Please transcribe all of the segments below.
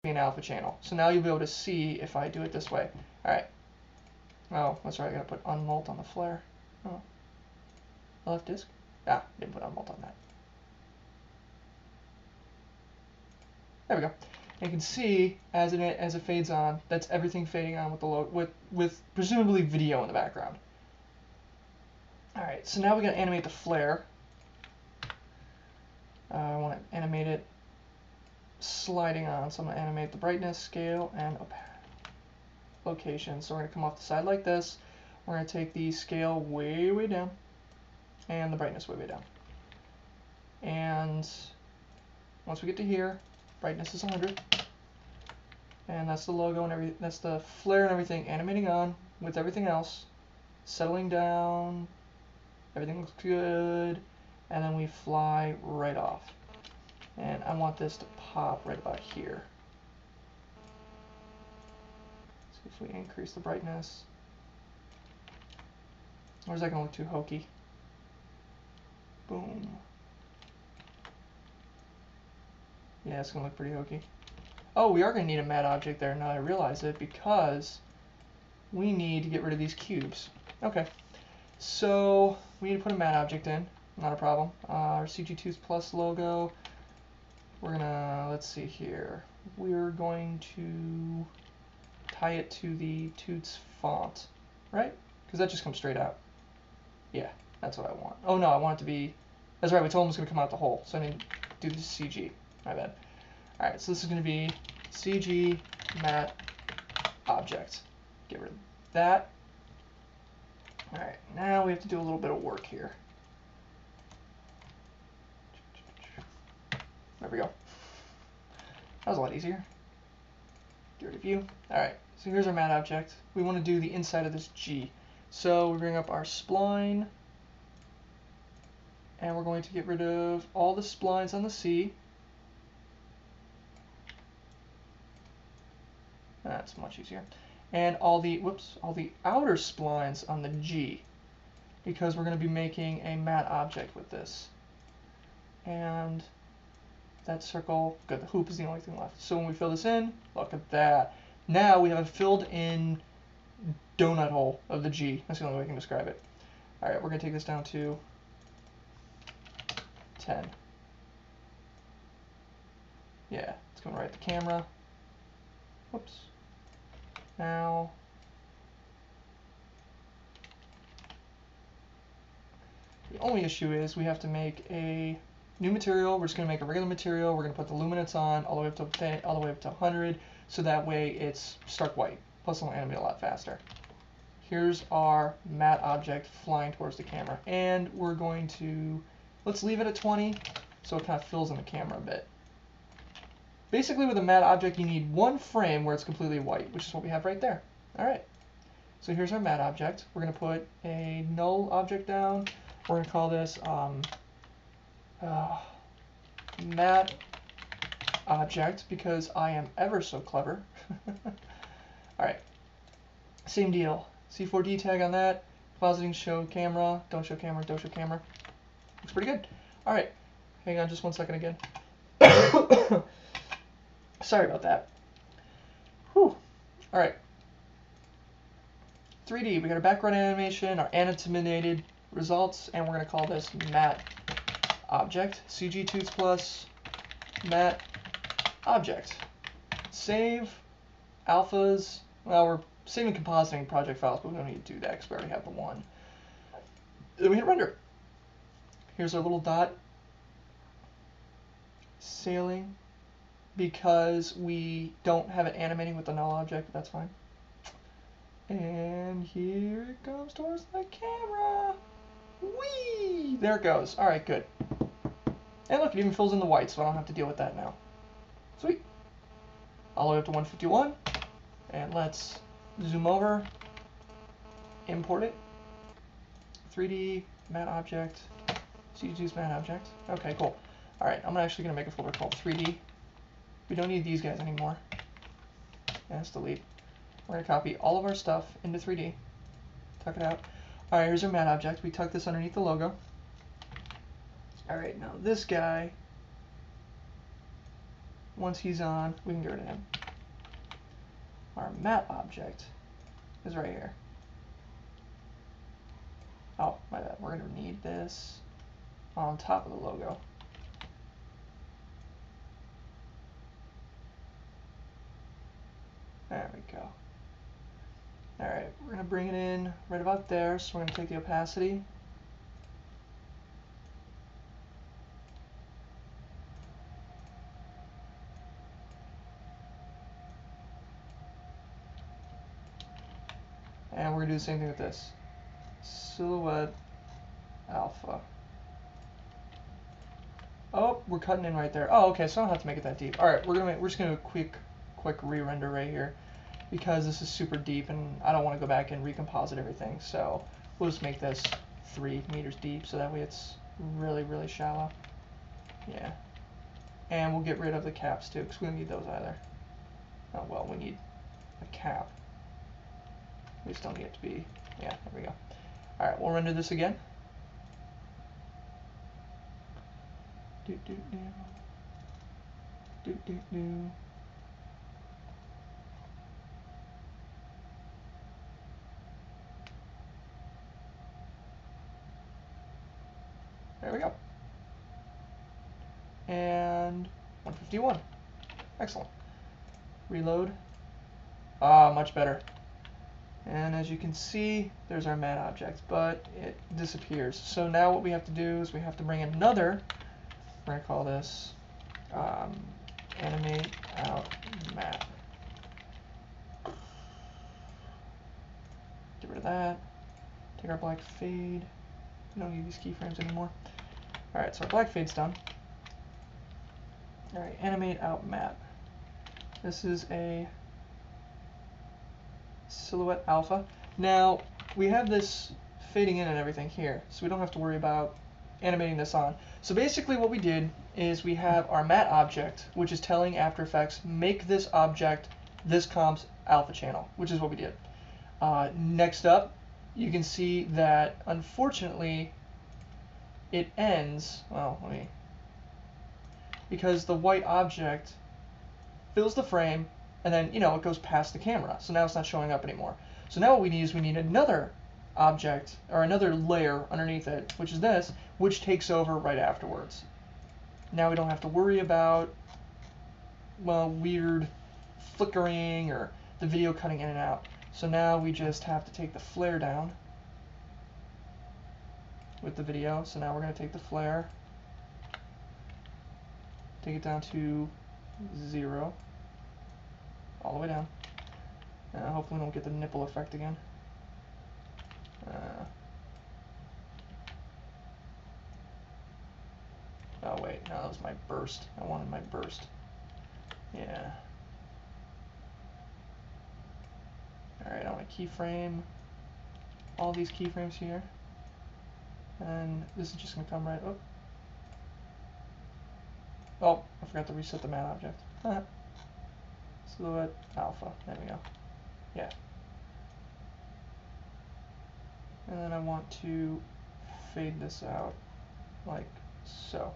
be an alpha channel. So now you'll be able to see if I do it this way. All right. Oh, that's right. I gotta put unmult on the flare. Oh, left disk. Ah, didn't put unmult on that. There we go. And you can see as it fades on, that's everything fading on with the with presumably video in the background. All right. So now we gotta animate the flare. I want to animate it sliding on, so I'm gonna animate the brightness, scale, and location. So we're gonna come off the side like this. We're gonna take the scale way down, and the brightness way down. And once we get to here, brightness is 100, and that's the logo and everything. That's the flare and everything animating on with everything else, settling down. Everything looks good, and then we fly right off. And I want this to pop right about here. So if we increase the brightness, or is that gonna look too hokey? Boom. Yeah, it's gonna look pretty hokey. Oh, we are gonna need a matte object there now I realize it, because we need to get rid of these cubes. Okay, so we need to put a matte object in, not a problem. Our CG Tooth Plus logo, we're gonna, let's see here, we're going to tie it to the Toots font, right? Because that just comes straight out. Yeah, that's what I want. Oh no, I want it to be, that's right, we told him it was gonna come out the hole, so I need to do the CG, my bad. Alright, so this is gonna be CG matte object. Get rid of that. Alright, now we have to do a little bit of work here. There we go. That was a lot easier. Get rid of view. Alright, so here's our matte object. We want to do the inside of this G. So we bring up our spline, and we're going to get rid of all the splines on the C. That's much easier. And all the outer splines on the G, because we're going to be making a matte object with this. And that circle, good, the hoop is the only thing left. So when we fill this in, look at that. Now we have a filled in donut hole of the G. That's the only way I can describe it. Alright, we're going to take this down to 10. Yeah, it's going right at the camera. Whoops. Now, the only issue is we have to make a new material. We're just going to make a regular material. We're going to put the luminance on all the way up to 100, so that way it's stark white. Plus it'll animate a lot faster. Here's our matte object flying towards the camera, and we're going to, let's leave it at 20 so it kind of fills in the camera a bit. Basically with a matte object you need one frame where it's completely white, which is what we have right there. Alright, so here's our matte object. We're going to put a null object down. We're going to call this matte object, because I am ever so clever. Alright, same deal. C4D tag on that. Positing show camera, don't show camera, don't show camera. Looks pretty good. Alright, hang on just 1 second again. Sorry about that. Whew. Alright. 3D, we got our background animation, our animated results, and we're going to call this matte object. CG Toots Plus matte object. Save alphas. Well, we're saving compositing project files, but we don't need to do that because we already have the one. Then we hit render. Here's our little dot sailing, because we don't have it animating with the null object, but that's fine. And here it comes towards the camera. Whee! There it goes. Alright, good. And look, it even fills in the white, so I don't have to deal with that now. Sweet. All the way up to 151. And let's zoom over. Import it. 3D, matte object. CG's matte object. Okay, cool. Alright, I'm actually going to make a folder called 3D. We don't need these guys anymore. And let's delete. We're going to copy all of our stuff into 3D. Tuck it out. Alright, here's our matte object. We tuck this underneath the logo. Alright, now this guy, once he's on, we can get rid of him. Our matte object is right here. Oh, my bad. We're going to need this on top of the logo. There we go. Alright, we're going to bring it in right about there, so we're going to take the opacity. And we're going to do the same thing with this. Silhouette alpha. Oh, we're cutting in right there. Oh, okay, so I don't have to make it that deep. Alright, we're just going to do a quick re-render right here, because this is super deep and I don't want to go back and recomposite everything. So we'll just make this 3 meters deep, so that way it's really, really shallow. Yeah. And we'll get rid of the caps too, because we don't need those either. Oh, well, we need a cap. We still need it to be, yeah, there we go. Alright, we'll render this again. There we go. And 151. Excellent. Reload. Ah, much better. And as you can see, there's our matte object, but it disappears. So now what we have to do is we have to bring another, we're going to call this animate out matte. Get rid of that. Take our black fade. We don't need these keyframes anymore. Alright, so our black fade's done. Alright, animate out matte. This is a silhouette alpha. Now, we have this fading in and everything here, so we don't have to worry about animating this on. So basically what we did is we have our matte object, which is telling After Effects, make this object this comp's alpha channel, which is what we did. Next up, you can see that unfortunately it ends, well, because the white object fills the frame and then, you know, it goes past the camera. So now it's not showing up anymore. So now what we need is we need another object or another layer underneath it, which is this, which takes over right afterwards. Now we don't have to worry about, well, weird flickering or the video cutting in and out. So now we just have to take the flare down with the video. So now we're going to take the flare, take it down to 0, all the way down. Hopefully we don't get the nipple effect again. Oh wait, no, that was my burst. I wanted my burst. Yeah. Alright, I want to keyframe all these keyframes here. And this is just going to come right up. Oh, I forgot to reset the matte object. Silhouette alpha. There we go. Yeah. And then I want to fade this out like so.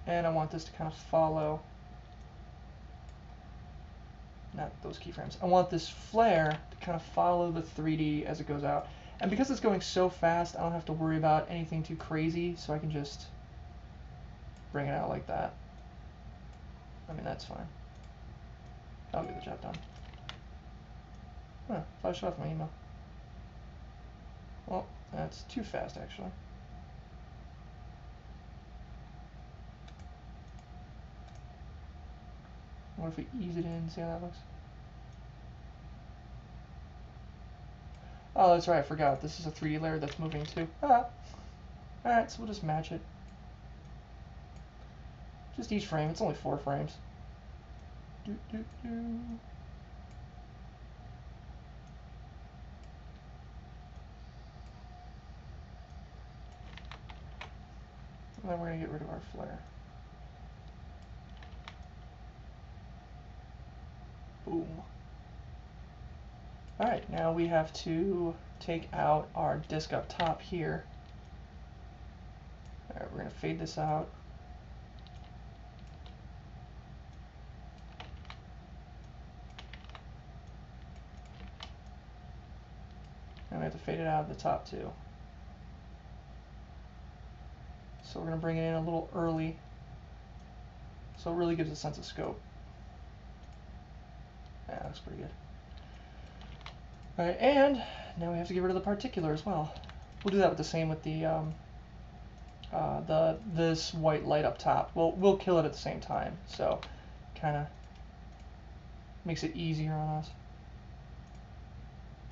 And I want this to kind of follow, not those keyframes, I want this flare to kind of follow the 3D as it goes out. And because it's going so fast, I don't have to worry about anything too crazy, so I can just bring it out like that. I mean, that's fine. That'll get the job done. Huh, thought I shut off my email. Well, that's too fast, actually. What if we ease it in, see how that looks? Oh, that's right, I forgot. This is a 3D layer that's moving too. Alright, so we'll just match it. Just each frame, it's only 4 frames. And then we're going to get rid of our flare. Boom. Alright, now we have to take out our disc up top here. Alright, we're going to fade this out. to fade it out of the top too. So we're going to bring it in a little early, so it really gives a sense of scope. Yeah, that looks pretty good. Alright, and now we have to get rid of the particular as well. We'll do that with the same with the this white light up top. We'll kill it at the same time, so kind of makes it easier on us.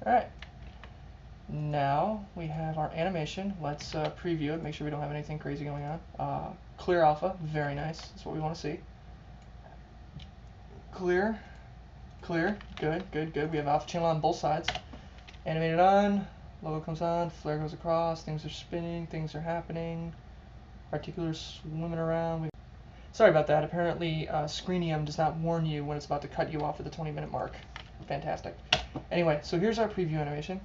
Alright, now we have our animation. Let's preview it, make sure we don't have anything crazy going on. Clear alpha, very nice, that's what we want to see. Clear, clear, good, good, good. We have alpha channel on both sides. Animated on, logo comes on, flare goes across, things are spinning, things are happening, particulars swimming around. Sorry about that, apparently Screenium does not warn you when it's about to cut you off at the 20-minute mark. Fantastic. Anyway, so here's our preview animation.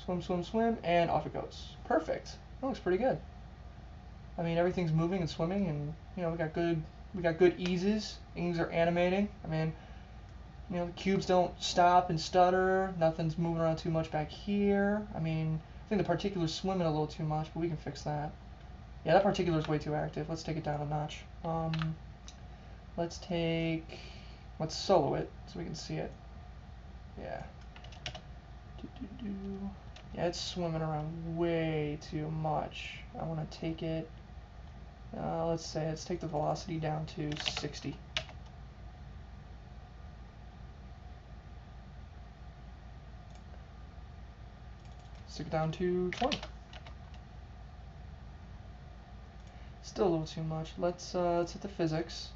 Swim, swim, swim, and off it goes. Perfect. That looks pretty good. I mean, everything's moving and swimming, and you know, we got good eases. Things are animating. I mean, you know, the cubes don't stop and stutter. Nothing's moving around too much back here. I mean, I think the particular's swimming a little too much, but we can fix that. Yeah, that particular's way too active. Let's take it down a notch. Let's solo it so we can see it. Yeah. Yeah, it's swimming around way too much. I want to take it, let's take the velocity down to 60. Stick it down to 20. Still a little too much. Let's hit the physics.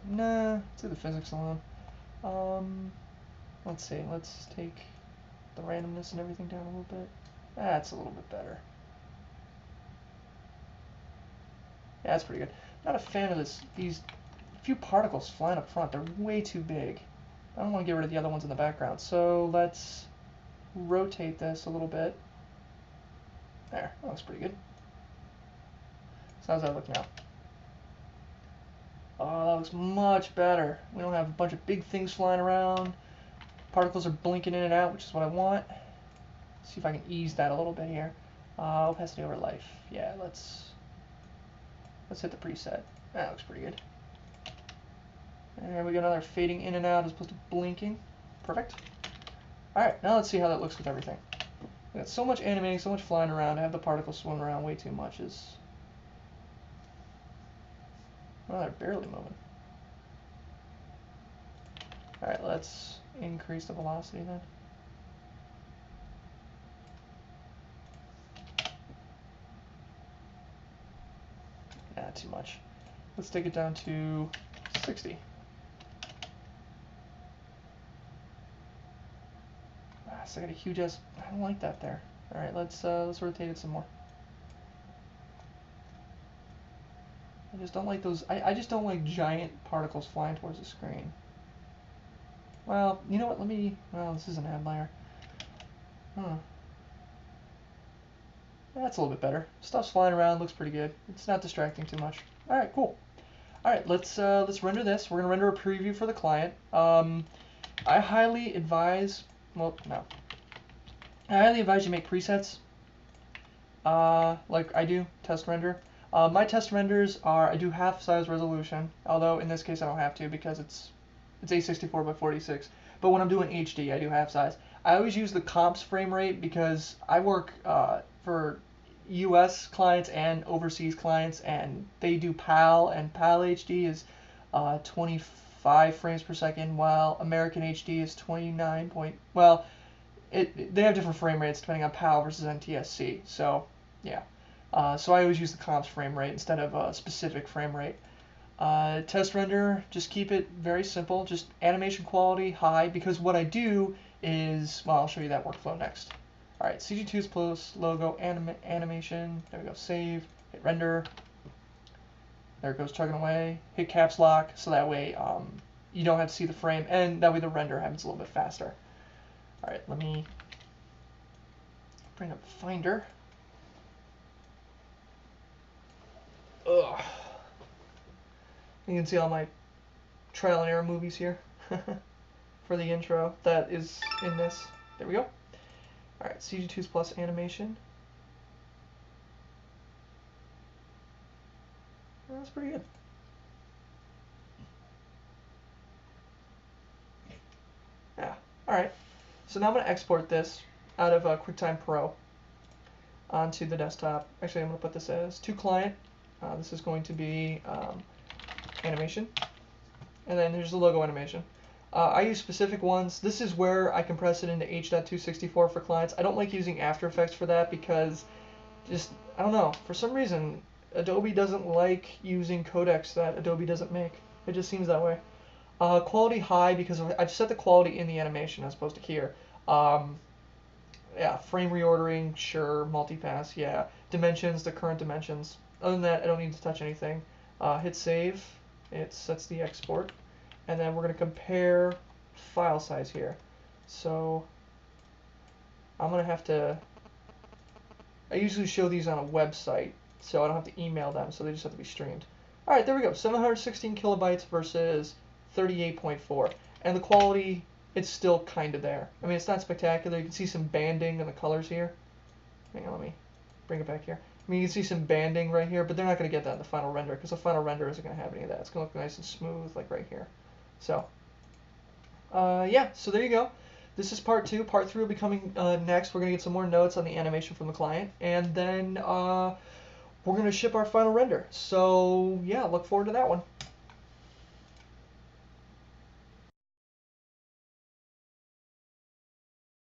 Nah, let's do the physics alone. Let's take the randomness and everything down a little bit. That's a little bit better. Yeah, that's pretty good. Not a fan of these few particles flying up front. They're way too big. I don't want to get rid of the other ones in the background. So let's rotate this a little bit. There, that looks pretty good. So how's that look now? Oh, that looks much better. We don't have a bunch of big things flying around. Particles are blinking in and out, which is what I want. Let's see if I can ease that a little bit here. Opacity over life. Yeah, let's hit the preset. That looks pretty good. And we got another fading in and out as opposed to blinking. Perfect. Alright, now let's see how that looks with everything. We got so much animating, so much flying around. I have the particles swimming around way too much. Well, they're barely moving. Alright, let's increase the velocity then. Nah, too much. Let's take it down to 60. So I got a huge ass. I don't like that there. All right, let's rotate it some more. I just don't like those. I just don't like giant particles flying towards the screen. Well, you know what? Well, this is an ad layer. That's a little bit better. Stuff's flying around. Looks pretty good. It's not distracting too much. All right, cool. All right, let's render this. We're gonna render a preview for the client. I highly advise. Well, no. I highly advise you make presets. Like I do, test render. My test renders are, I do half size resolution, although in this case I don't have to because it's 864 by 46. But when I'm doing HD, I do half size. I always use the comps frame rate because I work for US clients and overseas clients, and they do PAL, and PAL HD is 25 frames per second, while American HD is 29 point, well, they have different frame rates depending on PAL versus NTSC, so yeah. So I always use the comps frame rate instead of a specific frame rate. Test render, just keep it very simple, just animation quality high, because what I do is, well, I'll show you that workflow next. Alright, CG2's plus logo animation, there we go, save, hit render, there it goes chugging away, hit caps lock, so that way you don't have to see the frame, and that way the render happens a little bit faster. Alright, let me bring up Finder. Ugh. You can see all my trial and error movies here. for the intro that is in this. There we go. Alright, CG2's plus animation. That's pretty good. Yeah, alright. So now I'm going to export this out of QuickTime Pro onto the desktop. Actually, I'm going to put this as to client. This is going to be animation. And then there's the logo animation. I use specific ones. This is where I compress it into H.264 for clients. I don't like using After Effects for that because just, I don't know, for some reason Adobe doesn't like using codecs that Adobe doesn't make. It just seems that way. Quality high because I've set the quality in the animation as opposed to here. Yeah, frame reordering, sure. Multipass, yeah. Dimensions, the current dimensions. Other than that, I don't need to touch anything. Hit save. It sets the export. And then we're going to compare file size here. So I'm going to have to... I usually show these on a website, so I don't have to email them, so they just have to be streamed. Alright, there we go. 716 kilobytes versus 38.4. And the quality, it's still kind of there. I mean, it's not spectacular. You can see some banding in the colors here. Hang on, let me bring it back here. I mean, you can see some banding right here, but they're not going to get that in the final render, because the final render isn't going to have any of that. It's going to look nice and smooth, like right here. So, yeah, so there you go. This is part 2. Part 3 will be coming next. We're going to get some more notes on the animation from the client, and then we're going to ship our final render. So, yeah, look forward to that one.